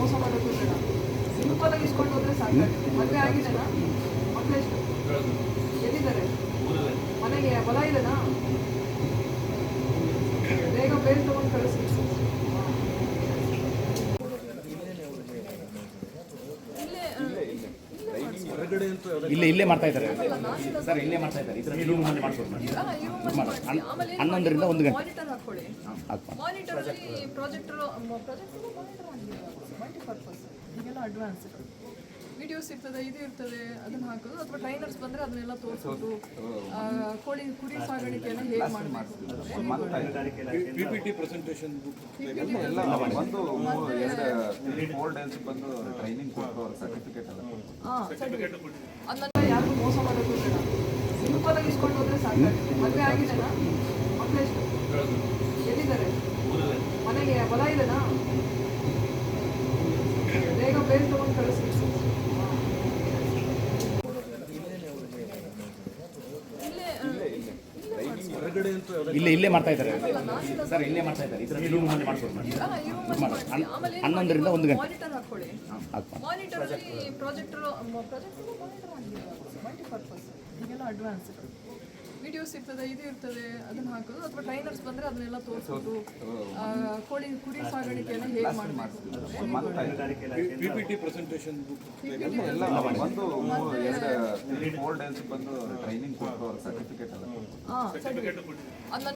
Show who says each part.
Speaker 1: ಮೋಸ ಮಾಡೋದು ಬೇಡ. ಸಿಂಪಲ್ ಆಗಿ ಇಸ್ಕೊಂಡು ಹೋದ್ರೆ ಸಾಕಾಗುತ್ತೆ. ಮದುವೆ ಆಗಿದೆನಾ? ಮಕ್ಕಳೆಷ್ಟು? ಎಲ್ಲಿದ್ದಾರೆ? ಮನೆಗೆ ಹೊಲ ಇದೆನಾ? ಬೇಗ ಬೇರೆ ತಗೊಂಡು ಕಳಿಸಿ.
Speaker 2: ಇಲ್ಲೇ ಮಾಡ್ತಾ ಇದ್ದಾರೆ ಸರ್, ಇಲ್ಲೇ ಮಾಡ್ತಾ ಇದ್ದಾರೆ. ಇದರಲ್ಲಿ ರೂಮ್ ಅಲ್ಲಿ ಮಾಡ್ಬೋದು ಮೇಡಮ್. 11ರಿಂದ 1 ಗಂಟೆ
Speaker 1: ಮಾನಿಟರ್ ಹಾಕೊಳ್ಳಿ. ಮಾನಿಟರ್ ಅಲ್ಲಿ ಪ್ರಾಜೆಕ್ಟರ್ ಮಲ್ಟಿಪರ್ಪಸ್ ಈಗೆಲ್ಲ ಅಡ್ವಾನ್ಸ್ ವಿಡಿಯೋಸ್ ಇರ್ತದೆ, ಇದು ಇರ್ತದೆ, ಅದನ್ನ ಹಾಕೋದು. ಅಥವಾ ಟ್ರೈನರ್ಸ್ ಬಂದ್ರೆ ಅದನ್ನೆಲ್ಲ ತೋರಿಸೋದು. ಕೋಳಿ ಕುರಿ ಸಾಗಾಣಿಕೆಯನ್ನು ಹೇಗೆ ಮಾಡಬೇಕು,
Speaker 3: ಪಿಪಿಟಿ ಪ್ರೆಸೆಂಟೇಷನ್
Speaker 4: ಎಲ್ಲ ಒಂದು 4 ಡೇಸ್ ಬಂದು ಟ್ರೈನಿಂಗ್ ಕೊಟ್ಟು ಅವ್ರ ಸರ್ಟಿಫಿಕೇಟ್ ಎಲ್ಲ
Speaker 1: ಅದನ್ನೆಲ್ಲ ಯಾರಿಗೂ ಮೋಸ ಮಾಡೋದು ಬೇಡ. ಸಿಂಪಲ್ ಆಗಿ ಇಸ್ಕೊಂಡು ಹೋದ್ರೆ ಸಾಕಾಗುತ್ತೆ. ಮದುವೆ ಆಗಿದೆನಾ? ಮಕ್ಕಳೆಷ್ಟು? ಎಲ್ಲಿದ್ದಾರೆ? ಮನೆಗೆ ಹೊಲ ಇದೆನಾ? ಬೇಗ ಬೇರೆ ತಗೊಂಡು ಕಳಿಸಿ.
Speaker 2: ಇಲ್ಲೇ ಮಾಡ್ತಾ ಇದ್ದಾರೆ ಸರ್, ಇಲ್ಲೇ ಮಾಡ್ತಾ ಇದ್ದಾರೆ. ಇದರಲ್ಲಿ ರೂಮ್ ಅಲ್ಲಿ ಮಾಡ್ಬೋದು ಮೇಡಮ್. 11ರಿಂದ 1 ಗಂಟೆ
Speaker 1: ಮಾನಿಟರ್ ಹಾಕೊಳ್ಳಿ. ಮಾನಿಟರ್ ಅಲ್ಲಿ ಪ್ರಾಜೆಕ್ಟರ್ ಮಲ್ಟಿಪರ್ಪಸ್ ಈಗೆಲ್ಲ ಅಡ್ವಾನ್ಸ್ ವಿಡಿಯೋಸ್ ಇರ್ತದೆ, ಇದು ಇರ್ತದೆ, ಅದನ್ನ ಹಾಕೋದು. ಅಥವಾ ಟ್ರೈನರ್ಸ್ ಬಂದ್ರೆ ಅದನ್ನೆಲ್ಲ ತೋರಿಸೋದು. ಕೋಳಿ ಕುರಿ ಸಾಗಾಣಿಕೆಯನ್ನು ಹೇಗೆ ಮಾಡಬೇಕು,
Speaker 3: ಪಿಪಿಟಿ ಪ್ರೆಸೆಂಟೇಷನ್
Speaker 4: ಎಲ್ಲ ಒಂದು 4 ಡೇಸ್ ಬಂದು ಟ್ರೈನಿಂಗ್ ಕೊಟ್ಟು ಅವ್ರ ಸರ್ಟಿಫಿಕೇಟ್ ಎಲ್ಲ
Speaker 1: ಅದನ್ನ